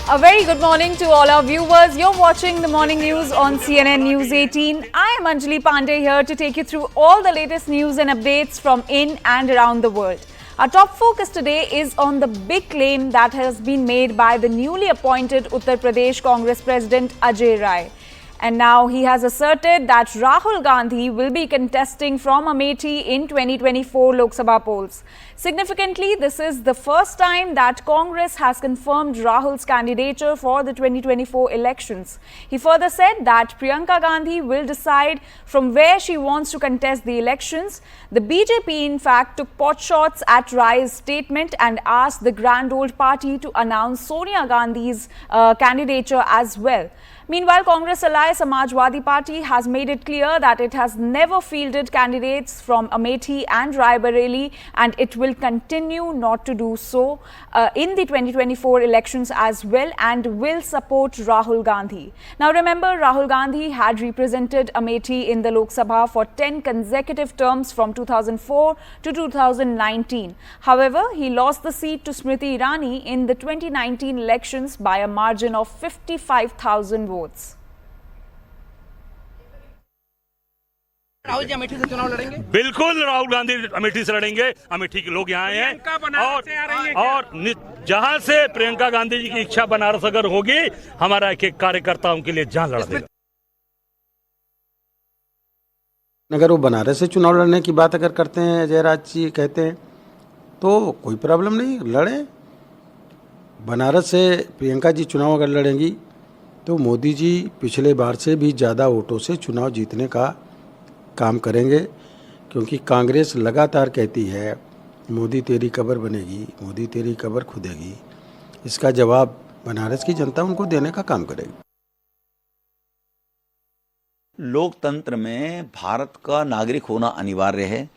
A very good morning to all our viewers. You're watching the morning news on CNN News 18. I am Anjali Pandey here to take you through all the latest news and updates from in and around the world. Our top focus today is on the big claim that has been made by the newly appointed Uttar Pradesh Congress President Ajay Rai. And now he has asserted that Rahul Gandhi will be contesting from Amethi in 2024 Lok Sabha polls. Significantly, this is the first time that Congress has confirmed Rahul's candidature for the 2024 elections. He further said that Priyanka Gandhi will decide from where she wants to contest the elections. The BJP, in fact, took potshots at Rai's statement and asked the grand old party to announce Sonia Gandhi's candidature as well. Meanwhile, Congress ally Samajwadi Party has made it clear that it has never fielded candidates from Amethi and Raebareli, and it will continue not to do so in the 2024 elections as well, and will support Rahul Gandhi. Now remember, Rahul Gandhi had represented Amethi in the Lok Sabha for 10 consecutive terms from 2004 to 2019. However, he lost the seat to Smriti Irani in the 2019 elections by a margin of 55,000 votes. Rahul ji Amethi से चुनाव लड़ेंगे? बिल्कुल राहुल गांधी अमेठी से लड़ेंगे। अमेठी के लोग यहाँ हैं और जहाँ से प्रियंका गांधी जी की इच्छा बनारस अगर होगी, हमारा एक एक कार्यकर्ताओं के लिए जान लड़ा देगा। अगर वो बनारस से चुनाव लड़ने की बात अगर करते हैं, अजय राज जी कहते हैं, तो कोई प्रॉब्लम नहीं, लड़े। बनारस से प्रियंका जी चुनाव अगर लड़ेंगी तो मोदी जी पिछले बार से भी ज़्यादा वोटों से चुनाव जीतने का काम करेंगे, क्योंकि कांग्रेस लगातार कहती है मोदी तेरी कब्र बनेगी, मोदी तेरी कब्र खुदेगी। इसका जवाब बनारस की जनता उनको देने का काम करेगी। लोकतंत्र में भारत का नागरिक होना अनिवार्य है।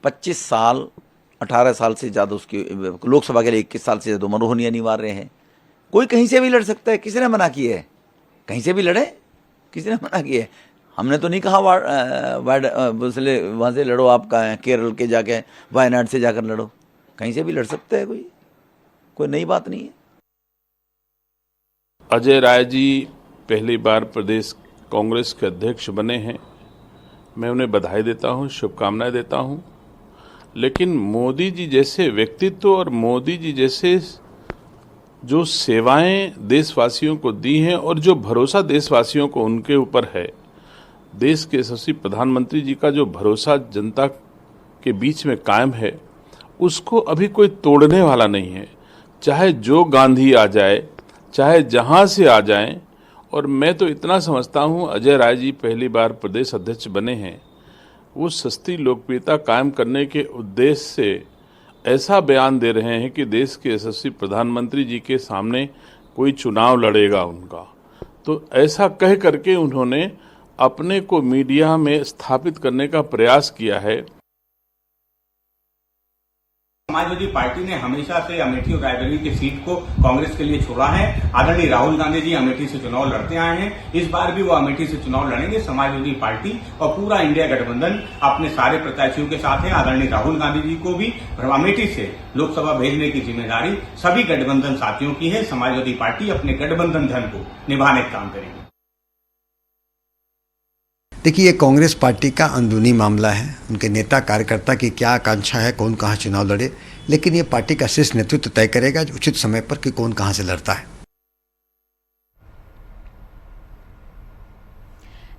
25 साल 18 साल से ज़्यादा उसकी लोकसभा के लिए 21 साल से ज़्यादा उम्र होनी अनिवार्य है। कोई कहीं से भी लड़ सकता है, किसी ने मना किया है? कहीं से भी लड़े, किसी ने मना किया है? हमने तो नहीं कहा वहाँ से लड़ो, आप केरल के जाके वायनाड से जाकर लड़ो। कहीं से भी लड़ सकता है, कोई नई बात नहीं है। अजय राय जी पहली बार प्रदेश कांग्रेस के अध्यक्ष बने हैं। मैं उन्हें बधाई देता हूं, शुभकामनाएं देता हूं। लेकिन मोदी जी जैसे व्यक्तित्व और मोदी जी जैसे जो सेवाएं देशवासियों को दी हैं और जो भरोसा देशवासियों को उनके ऊपर है, देश के यशस्वी प्रधानमंत्री जी का जो भरोसा जनता के बीच में कायम है, उसको अभी कोई तोड़ने वाला नहीं है। चाहे जो गांधी आ जाए, चाहे जहां से आ जाएं। और मैं तो इतना समझता हूं, अजय राय जी पहली बार प्रदेश अध्यक्ष बने हैं, वो सस्ती लोकप्रियता कायम करने के उद्देश्य से ऐसा बयान दे रहे हैं कि देश के यशस्वी प्रधानमंत्री जी के सामने कोई चुनाव लड़ेगा उनका। तो ऐसा कह करके उन्होंने अपने को मीडिया में स्थापित करने का प्रयास किया है। समाजवादी पार्टी ने हमेशा से अमेठी और रायबरेली की सीट को कांग्रेस के लिए छोड़ा है। आदरणीय राहुल गांधी जी अमेठी से चुनाव लड़ते आए हैं, इस बार भी वो अमेठी से चुनाव लड़ेंगे। समाजवादी पार्टी और पूरा इंडिया गठबंधन अपने सारे प्रत्याशियों के साथ है। आदरणीय राहुल गांधी जी को भी अमेठी से लोकसभा भेजने की जिम्मेदारी सभी गठबंधन साथियों की है। समाजवादी पार्टी अपने गठबंधन धन को निभाने का काम करेगी। देखिए, ये कांग्रेस पार्टी का अंदरूनी मामला है। उनके नेता कार्यकर्ता की क्या आकांक्षा है, कौन कहाँ चुनाव लड़े, लेकिन ये पार्टी का शीर्ष नेतृत्व तय करेगा उचित समय पर कि कौन कहाँ से लड़ता है।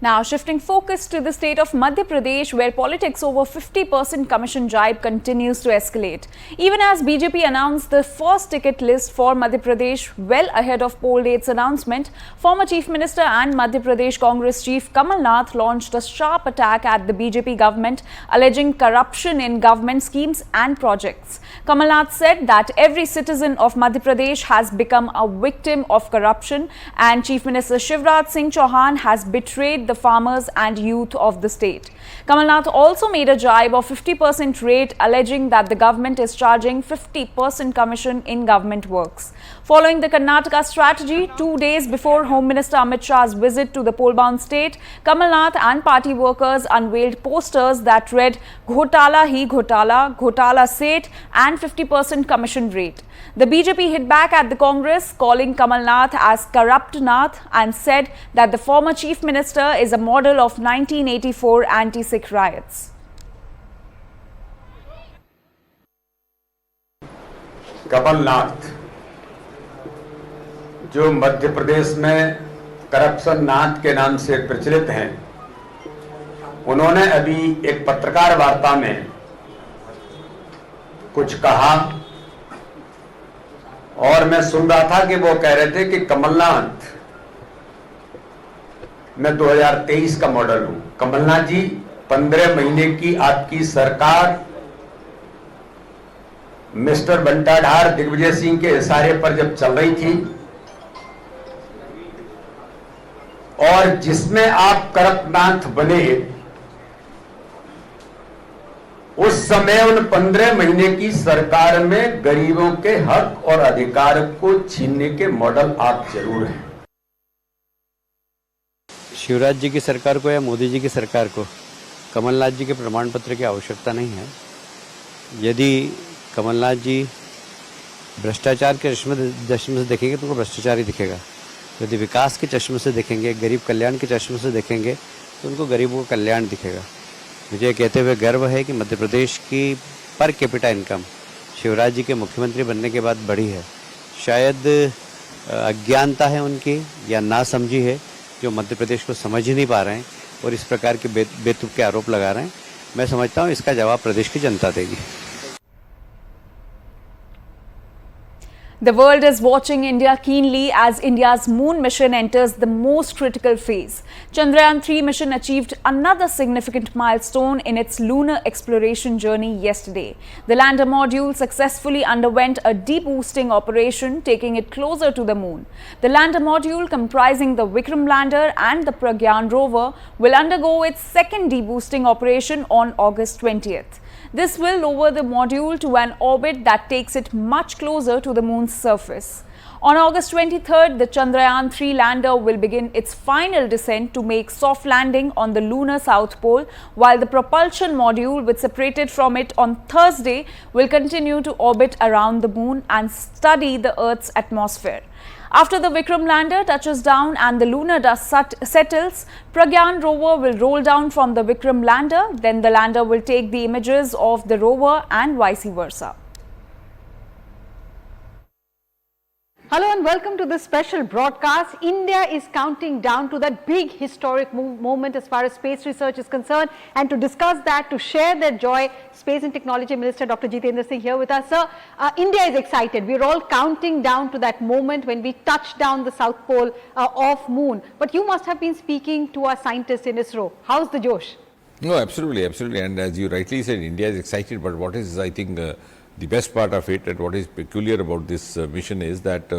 Now shifting focus to the state of Madhya Pradesh, where politics over 50% commission jibe continues to escalate. Even as BJP announced the first ticket list for Madhya Pradesh well ahead of poll date's announcement, former Chief Minister and Madhya Pradesh Congress Chief Kamalnath launched a sharp attack at the BJP government, alleging corruption in government schemes and projects. Kamalnath said that every citizen of Madhya Pradesh has become a victim of corruption, and Chief Minister Shivraj Singh Chauhan has betrayed the the farmers and youth of the state. Kamalnath also made a jibe of 50% rate, alleging that the government is charging 50% commission in government works. Following the Karnataka strategy, 2 days before Home Minister Amit Shah's visit to the poll-bound state, Kamalnath and party workers unveiled posters that read "Ghotala hi Ghotala, Ghotala Seth" and 50% commission rate. The BJP hit back at the Congress, calling Kamalnath as corrupt Nath, and said that the former chief minister is a model of 1984 anti-Sikh riots. Kamal Nath जो मध्य प्रदेश में corruption नाथ के नाम से प्रचलित हैं, उन्होंने अभी एक पत्रकार वार्ता में कुछ कहा और मैं सुन रहा था कि वो कह रहे थे कि कमलनाथ मैं 2023 का मॉडल हूं। कमलनाथ जी, 15 महीने की आपकी सरकार मिस्टर बंटाढार दिग्विजय सिंह के इशारे पर जब चल रही थी और जिसमें आप करप्टनाथ बने, उस समय उन 15 महीने की सरकार में गरीबों के हक और अधिकार को छीनने के मॉडल आप जरूर हैं। शिवराज जी की सरकार को या मोदी जी की सरकार को कमलनाथ जी के प्रमाण पत्र की आवश्यकता नहीं है। यदि कमलनाथ जी भ्रष्टाचार के चश्मे से देखेंगे तो उनको भ्रष्टाचार ही दिखेगा। यदि विकास के चश्मे से देखेंगे, गरीब कल्याण के चश्मे से देखेंगे तो उनको गरीबों का कल्याण दिखेगा। मुझे कहते हुए गर्व है कि मध्य प्रदेश की per capita income Shivraj ji के मुख्यमंत्री बनने के बाद बढ़ी है। शायद अज्ञानता है उनकी या नासमझी है जो मध्य प्रदेश को समझ ही नहीं पा रहे हैं और इस प्रकार के बेतुक के आरोप लगा रहे हैं। मैं समझता हूँ इसका जवाब प्रदेश की जनता देगी। The world is watching India keenly as India's moon mission enters the most critical phase. Chandrayaan 3 mission achieved another significant milestone in its lunar exploration journey yesterday. The lander module successfully underwent a deboosting operation, taking it closer to the moon. The lander module, comprising the Vikram lander and the Pragyan rover, will undergo its second deboosting operation on August 20th. This will lower the module to an orbit that takes it much closer to the moon's surface. On August 23rd, the Chandrayaan 3 lander will begin its final descent to make soft landing on the lunar south pole, while the propulsion module, which separated from it on Thursday, will continue to orbit around the moon and study the Earth's atmosphere. After the Vikram lander touches down and the lunar dust settles, Pragyan rover will roll down from the Vikram lander. Then the lander will take the images of the rover and vice versa. Hello and welcome to this special broadcast. India is counting down to that big historic moment as far as space research is concerned, and to discuss that, to share their joy, Space and Technology Minister Dr. Jitendra Singh here with us. Sir, India is excited. We're all counting down to that moment when we touch down the south pole of moon. But you must have been speaking to our scientists in ISRO. How's the Josh? No, absolutely, absolutely. And as you rightly said, India is excited, but what is, I think, the best part of it and what is peculiar about this mission is that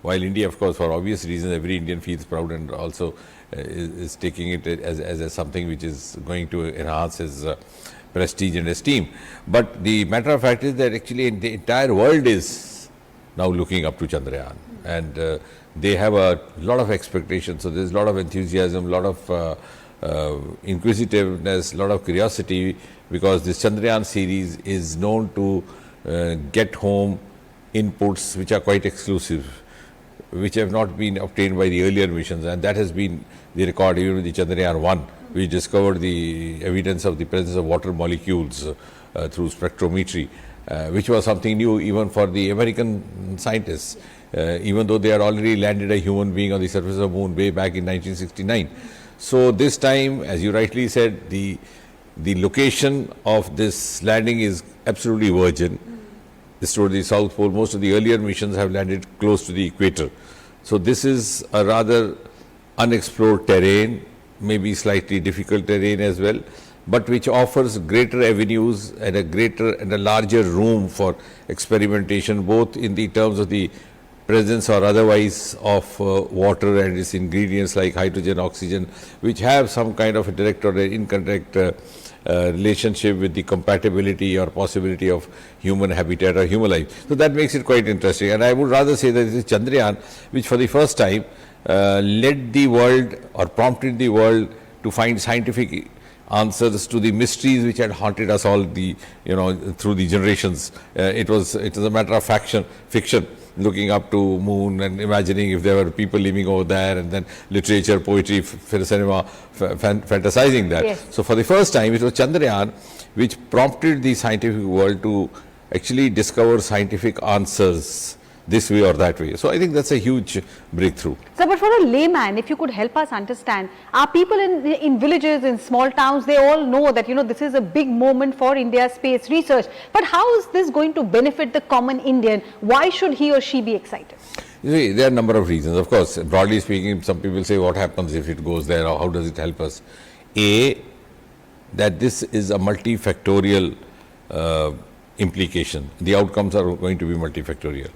while India, of course, for obvious reasons, every Indian feels proud and also is taking it as something which is going to enhance his prestige and esteem. But the matter of fact is that actually the entire world is now looking up to Chandrayaan, and they have a lot of expectations. So there's a lot of enthusiasm, a lot of inquisitiveness, a lot of curiosity, because this Chandrayaan series is known to get home inputs which are quite exclusive, which have not been obtained by the earlier missions, and that has been the record even with the Chandrayaan 1, which discovered the evidence of the presence of water molecules through spectrometry, which was something new even for the American scientists, even though they had already landed a human being on the surface of the moon way back in 1969. So this time, as you rightly said, the location of this landing is absolutely virgin. This toward the South Pole. Most of the earlier missions have landed close to the equator. So this is a rather unexplored terrain, maybe slightly difficult terrain as well, but which offers greater avenues and a larger room for experimentation, both in the terms of the presence or otherwise of water and its ingredients like hydrogen, oxygen, which have some kind of a direct or indirect relationship with the compatibility or possibility of human habitat or human life. So that makes it quite interesting. And I would rather say that it is Chandrayaan which for the first time led the world or prompted the world to find scientific answers to the mysteries which had haunted us all through the generations. It was a matter of fiction, looking up to moon and imagining if there were people living over there, and then literature, poetry, cinema, fantasizing that. Yes. So for the first time, it was Chandrayaan which prompted the scientific world to actually discover scientific answers this way or that way. So I think that's a huge breakthrough. So, but for a layman, if you could help us understand, our people in villages, in small towns, they all know that, this is a big moment for India's space research. But how is this going to benefit the common Indian? Why should he or she be excited? You see, there are a number of reasons. Of course, broadly speaking, some people say, what happens if it goes there, or how does it help us? That this is a multifactorial implication. The outcomes are going to be multifactorial.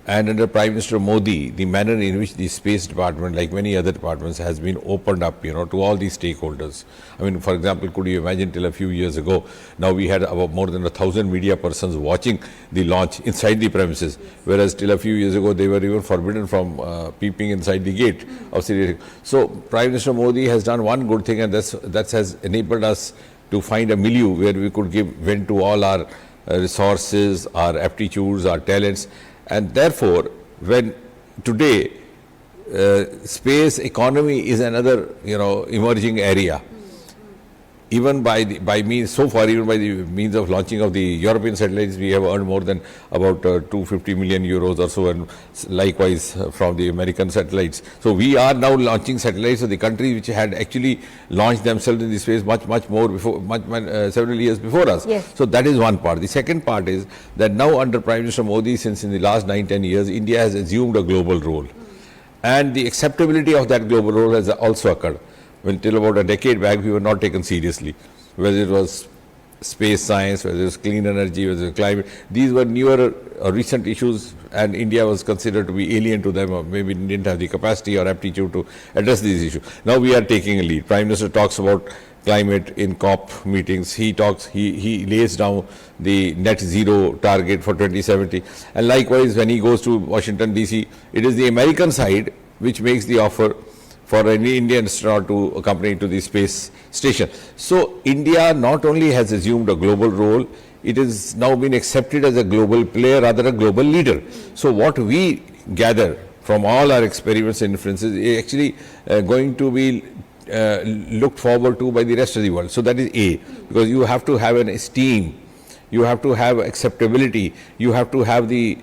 And under Prime Minister Modi, the manner in which the Space Department, like many other departments, has been opened up, to all these stakeholders. I mean, for example, could you imagine till a few years ago, now we had about more than 1,000 media persons watching the launch inside the premises, whereas till a few years ago, they were even forbidden from peeping inside the gate of Sanitation. So, Prime Minister Modi has done one good thing, and that has enabled us to find a milieu where we could give vent to all our resources, our aptitudes, our talents. And therefore, when today space economy is another emerging area, even by the means of launching of the European satellites, we have earned more than about 250 million euros or so, and likewise from the American satellites. So we are now launching satellites of the countries which had actually launched themselves in the space much more before, several years before us. Yes. So that is one part. The second part is that now under Prime Minister Modi, since in the last 9-10 years, India has assumed a global role, and the acceptability of that global role has also occurred. Well, till about a decade back, we were not taken seriously, whether it was space science, whether it was clean energy, whether it was climate. These were newer or recent issues, and India was considered to be alien to them, or maybe didn't have the capacity or aptitude to address these issues. Now we are taking a lead. Prime Minister talks about climate in COP meetings. He lays down the net zero target for 2070. And likewise, when he goes to Washington, D.C., it is the American side which makes the offer for an Indian astronaut to accompany to the space station. So India not only has assumed a global role, it has now been accepted as a global player, rather a global leader. So what we gather from all our experiments and inferences is actually going to be looked forward to by the rest of the world. So that is A, because you have to have an esteem, you have to have acceptability, you have to have the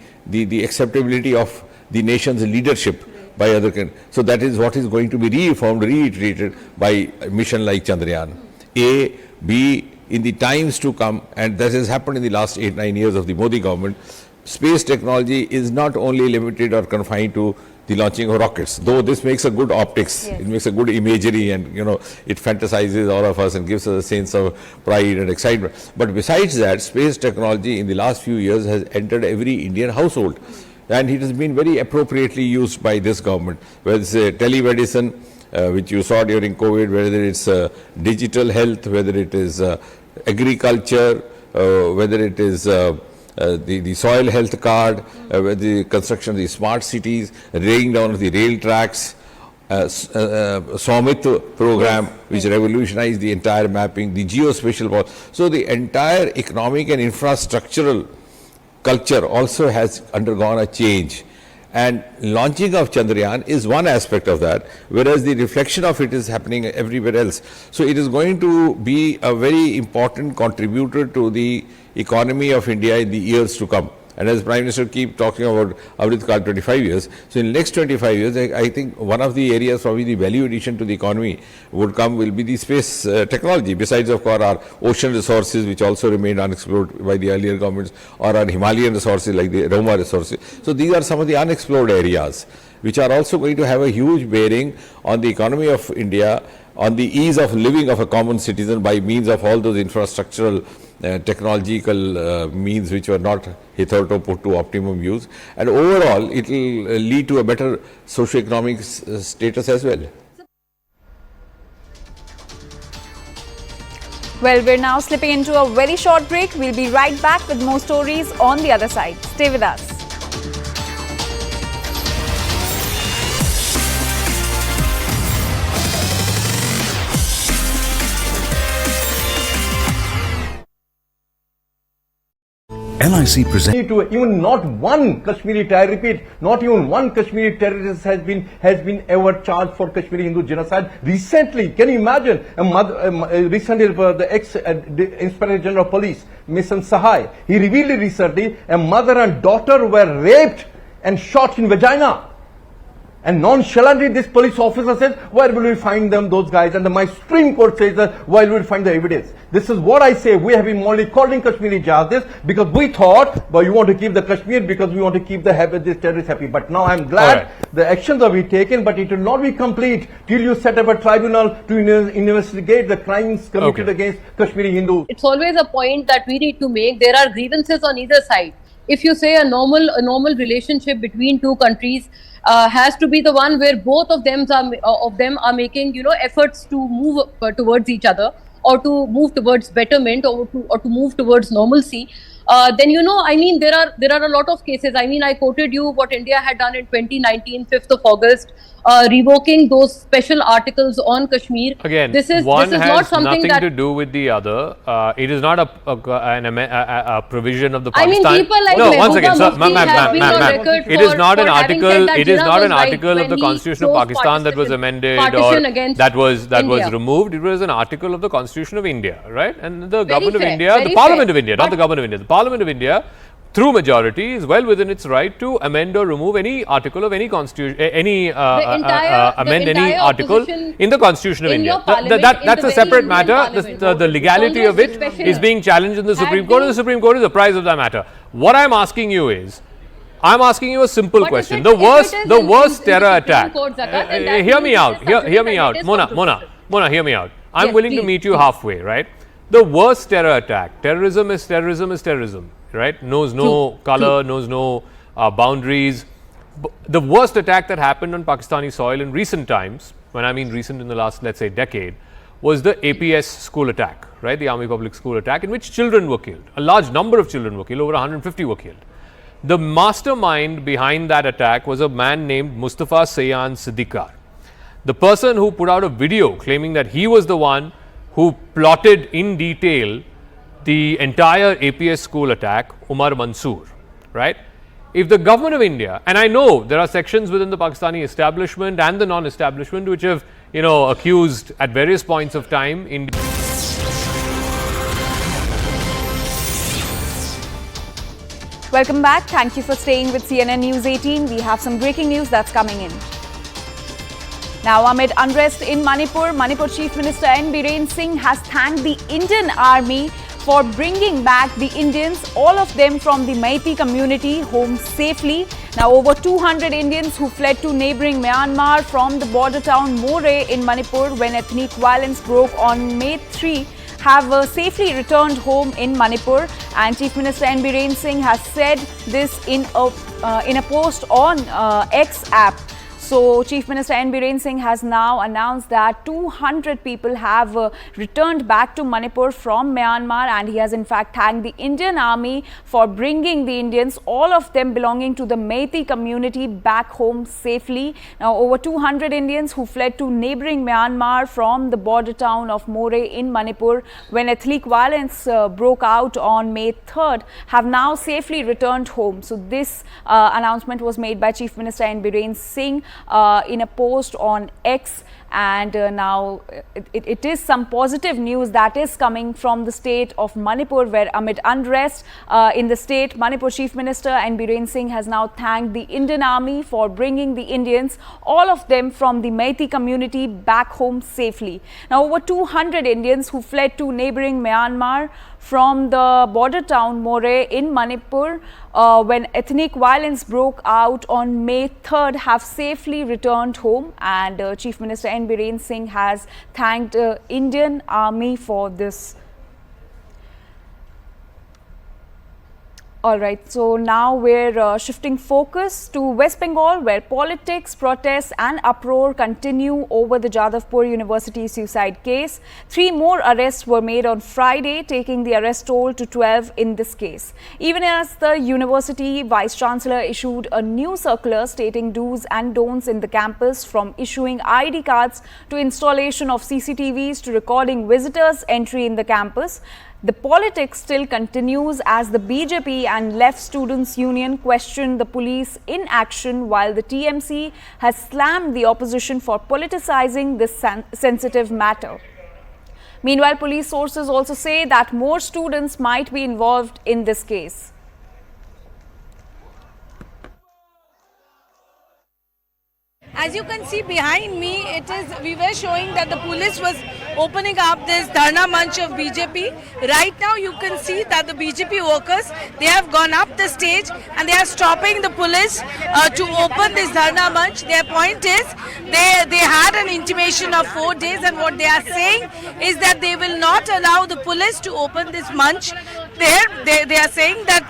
acceptability of the nation's leadership by other countries. So that is what is going to be reiterated by a mission like Chandrayaan. A, B, in the times to come, and that has happened in the last 8-9 years of the Modi government, space technology is not only limited or confined to the launching of rockets, though this makes a good optics, yes. It makes a good imagery, and it fantasizes all of us and gives us a sense of pride and excitement. But besides that, space technology in the last few years has entered every Indian household. And it has been very appropriately used by this government, whether it's telemedicine, which you saw during COVID, whether it's digital health, whether it is agriculture, whether it is the soil health card, whether the construction of the smart cities, laying down of the rail tracks, Swamit program, which revolutionized the entire mapping, the geospatial. So the entire economic and infrastructural culture also has undergone a change, and launching of Chandrayaan is one aspect of that, whereas the reflection of it is happening everywhere else. So it is going to be a very important contributor to the economy of India in the years to come. And as Prime Minister keep talking about Amrit Kaal 25 years, so in the next 25 years, I think one of the areas probably the value addition to the economy will be the space technology, besides of course our ocean resources, which also remained unexplored by the earlier governments, or our Himalayan resources like the Roma resources. So these are some of the unexplored areas, which are also going to have a huge bearing on the economy of India, on the ease of living of a common citizen by means of all those infrastructural technological means which were not hitherto put to optimum use, and overall it will lead to a better socio-economic status as well. Well, we're now slipping into a very short break. We'll be right back with more stories on the other side. Stay with us. LIC presents even not one Kashmiri terrorist, I repeat, not even one Kashmiri terrorist has been ever charged for Kashmiri Hindu genocide. Recently, can you imagine? Recently, the ex-Inspector General of Police, Mission Sahai, he revealed recently a mother and daughter were raped and shot in vagina. And nonchalantly, this police officer says, where will we find them, those guys? And my Supreme Court says that, where will we find the evidence? This is what I say. We have been only calling Kashmiri justice because we thought, well, you want to keep the Kashmir because we want to keep this terrorists happy. But now I'm glad the actions are being taken, but it will not be complete till you set up a tribunal to investigate the crimes committed against Kashmiri Hindus. It's always a point that we need to make. There are grievances on either side. If you say a normal relationship between two countries has to be the one where both of them are making efforts to move towards each other, or to move towards betterment, or to move towards normalcy, then I mean there are a lot of cases. I mean, I quoted you what India had done in 2019, 5th of August, revoking those special articles on Kashmir. Again, this is has not something nothing to do with the other. It is not a provision of the Pakistan. I mean, people like once again, sir, ma'am. It is not an article. It is not an article of the Constitution of Pakistan that was amended or that was removed. It was an article of the Constitution of India, right? And the government of India, the Parliament of India, not the government of India, the Parliament of India, through majority, is well within its right to amend or remove any article of any constitution, amend any article in the Constitution of India. That's a separate matter. The legality of it is being challenged in the Supreme Court, and the Supreme Court is apprised of that matter. What I'm asking you is, I'm asking you a simple question. The worst terror attack. Hear me out. Hear me out. Mona, hear me out. I'm willing to meet you halfway, right? The worst terror attack. Terrorism is terrorism, right? Knows no color, knows no boundaries. The worst attack that happened on Pakistani soil in recent times, when I mean recent in the last, let's say, decade, was the APS school attack, right? The Army Public School attack, in which children were killed. A large number of children were killed, over 150 were killed. The mastermind behind that attack was a man named Mustafa Sayan Siddiqui. The person who put out a video claiming that he was the one who plotted in detail the entire APS school attack, Umar Mansoor, right? If the government of India, and I know there are sections within the Pakistani establishment and the non-establishment which have, accused at various points of time in. Welcome back. Thank you for staying with CNN News 18. We have some breaking news that's coming in. Now, amid unrest in Manipur, Manipur Chief Minister N. Biren Singh has thanked the Indian Army for bringing back the Indians, all of them from the Amethi community, home safely. Now, over 200 Indians who fled to neighbouring Myanmar from the border town More in Manipur when ethnic violence broke on May 3 have safely returned home in Manipur. And Chief Minister N. Biren Singh has said this in a post on X app. So, Chief Minister N. Biren Singh has now announced that 200 people have returned back to Manipur from Myanmar, and he has in fact thanked the Indian Army for bringing the Indians, all of them belonging to the Amethi community, back home safely. Now, over 200 Indians who fled to neighbouring Myanmar from the border town of More in Manipur when ethnic violence broke out on May 3rd have now safely returned home. So, this announcement was made by Chief Minister N. Biren Singh in a post on X, and now it is some positive news that is coming from the state of Manipur, where amid unrest in the state, Manipur Chief Minister N. Biren Singh has now thanked the Indian Army for bringing the Indians, all of them from the Amethi community, back home safely. Now, over 200 Indians who fled to neighbouring Myanmar from the border town More in Manipur when ethnic violence broke out on May 3rd have safely returned home, and Chief Minister N. Biren Singh has thanked Indian Army for this. All right, so now we're shifting focus to West Bengal, where politics, protests and uproar continue over the Jadavpur University suicide case. 3 more arrests were made on Friday, taking the arrest toll to 12 in this case. Even as the university vice-chancellor issued a new circular stating do's and don'ts in the campus, from issuing ID cards to installation of CCTVs to recording visitors' entry in the campus. The politics still continues as the BJP and Left Students Union question the police inaction, while the TMC has slammed the opposition for politicizing this sensitive matter. Meanwhile, police sources also say that more students might be involved in this case. As you can see behind me, we were showing that the police was opening up this Dharna Manch of BJP. Right now you can see that the BJP workers, they have gone up the stage and they are stopping the police to open this Dharna Manch. Their point is, they had an intimation of 4 days, and what they are saying is that they will not allow the police to open this Manch. They are saying that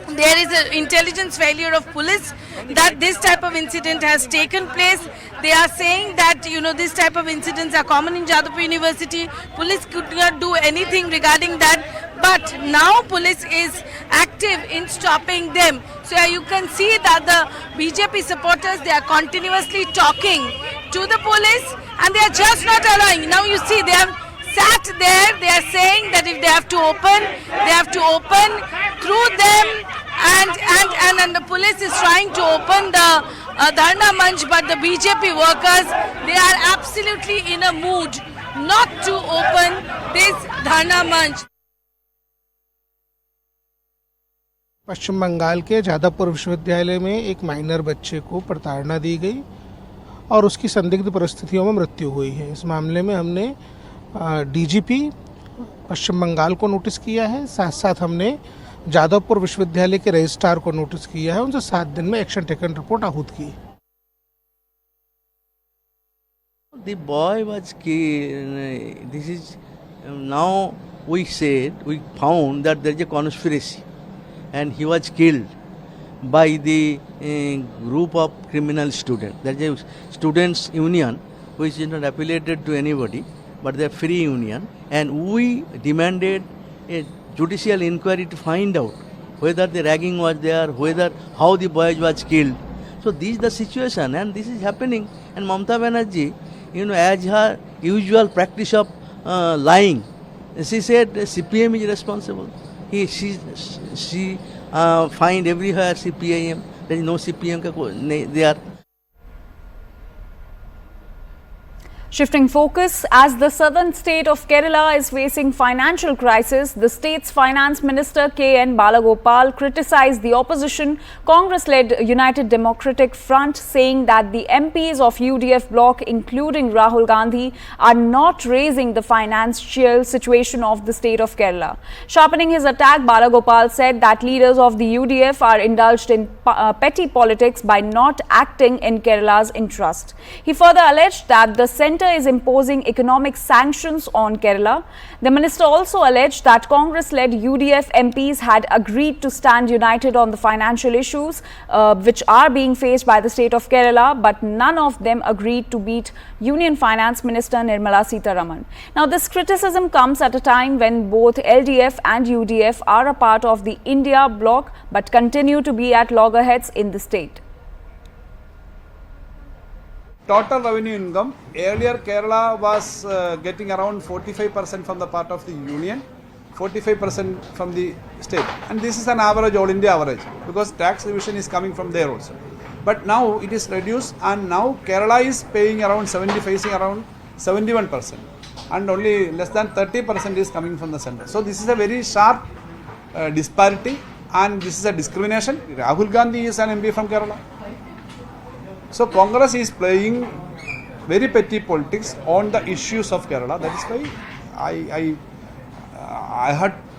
there is an intelligence failure of police, that this type of incident has taken place. They are saying that, this type of incidents are common in Jadavpur University. Police could not do anything regarding that. But now police is active in stopping them. So you can see that the BJP supporters, they are continuously talking to the police and they are just not allowing. Now you see they have sat there, they are saying that if they have to open, they have to open through them, and the police is trying to open the Dharna Manch, but the BJP workers, they are absolutely in a mood not to open this Dharna Manch. पश्चिम बंगाल के जादवपुर विश्वविद्यालय में एक minor बच्चे को प्रताड़ना दी गई और उसकी संदिग्ध परिस्थितियों में मृत्यु हुई है। इस मामले में हमने डीजीपी पश्चिम बंगाल को नोटिस किया है, साथ साथ हमने जादवपुर विश्वविद्यालय के रजिस्ट्रार को नोटिस किया है, उनसे 7 दिन में एक्शन टेकन रिपोर्ट आहूत की। The boy was killed. This is now we found that there is a conspiracy, and he was killed by the group of criminal students. There is a students' union which is not affiliated to anybody, but they are free union, and we demanded a judicial inquiry to find out whether the ragging was there, how the boy was killed. So this is the situation, and this is happening. And Mamata Banerjee, as her usual practice of lying, she said CPM is responsible. She find everywhere CPIM. There is no CPM there. Shifting focus, as the southern state of Kerala is facing financial crisis, the state's finance minister K.N. Balagopal criticized the opposition Congress-led United Democratic Front, saying that the MPs of UDF bloc, including Rahul Gandhi, are not raising the financial situation of the state of Kerala. Sharpening his attack, Balagopal said that leaders of the UDF are indulged in petty politics by not acting in Kerala's interest. He further alleged that the centre is imposing economic sanctions on Kerala. The minister also alleged that Congress-led UDF MPs had agreed to stand united on the financial issues which are being faced by the state of Kerala, but none of them agreed to beat Union Finance Minister Nirmala Sitharaman. Now, this criticism comes at a time when both LDF and UDF are a part of the I.N.D.I.A bloc but continue to be at loggerheads in the state. Total revenue income, earlier Kerala was getting around 45% from the part of the union, 45% from the state, and this is an average, all India average, because tax revision is coming from there also. But now it is reduced, and now Kerala is paying around 71%, and only less than 30% is coming from the centre. So this is a very sharp disparity, and this is a discrimination. Rahul Gandhi is an MP from Kerala. So Congress is playing very petty politics on the issues of Kerala. That is why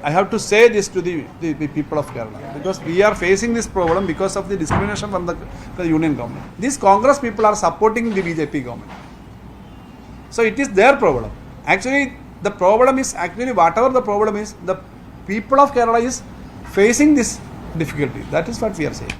I have to say this to the people of Kerala, because we are facing this problem because of the discrimination from the union government. These Congress people are supporting the BJP government. So it is their problem. Actually, the problem is, whatever the problem is, the people of Kerala is facing this difficulty. That is what we are saying.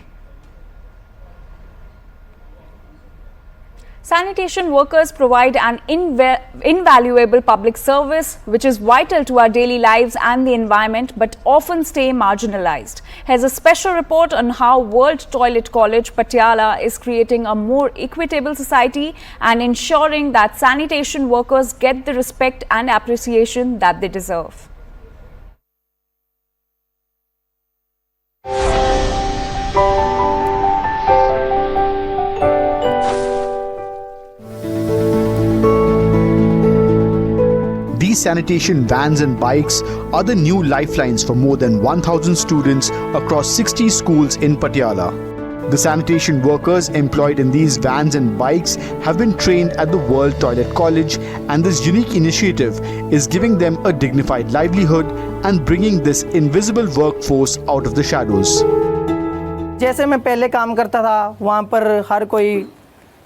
Sanitation workers provide an invaluable public service which is vital to our daily lives and the environment, but often stay marginalized. Here's a special report on how World Toilet College Patiala is creating a more equitable society and ensuring that sanitation workers get the respect and appreciation that they deserve. These sanitation vans and bikes are the new lifelines for more than 1,000 students across 60 schools in Patiala. The sanitation workers employed in these vans and bikes have been trained at the World Toilet College, and this unique initiative is giving them a dignified livelihood and bringing this invisible workforce out of the shadows. जैसे मैं पहले काम करता था वहाँ पर हर कोई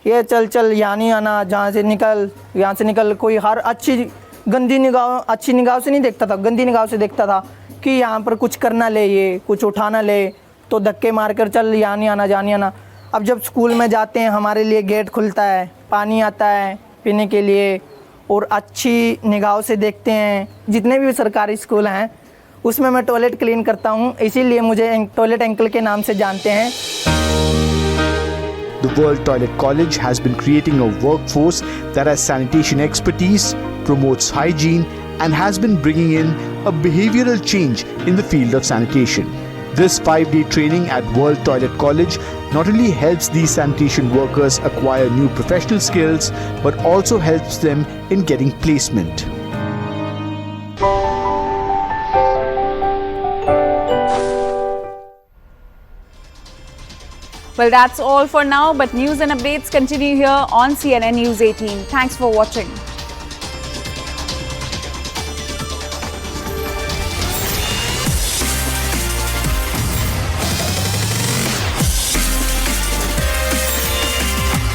ये चल चल यहाँ नहीं आना, जहाँ से निकल, कोई हर अच्छी निगाह से नहीं देखता था, गंदी निगाह से देखता था कि यहाँ पर कुछ करना ले, ये कुछ उठाना ले तो धक्के मारकर चल यहाँ नहीं आना, जहाँ नहीं आना। अब जब स्कूल में जाते हैं हमारे लिए गेट खुलता है, पानी आता है पीने के लिए और अच्छी निगाहों से देखते हैं। जितने भी सरकारी स्कूल हैं उसमें मैं टॉयलेट क्लीन करता हूँ, इसीलिए मुझे टॉयलेट अंकल के नाम से जानते हैं। The World Toilet College has been creating a workforce that has sanitation expertise, promotes hygiene, and has been bringing in a behavioral change in the field of sanitation. This 5-day training at World Toilet College not only helps these sanitation workers acquire new professional skills, but also helps them in getting placement. Well, that's all for now, but news and updates continue here on CNN News 18. Thanks for watching.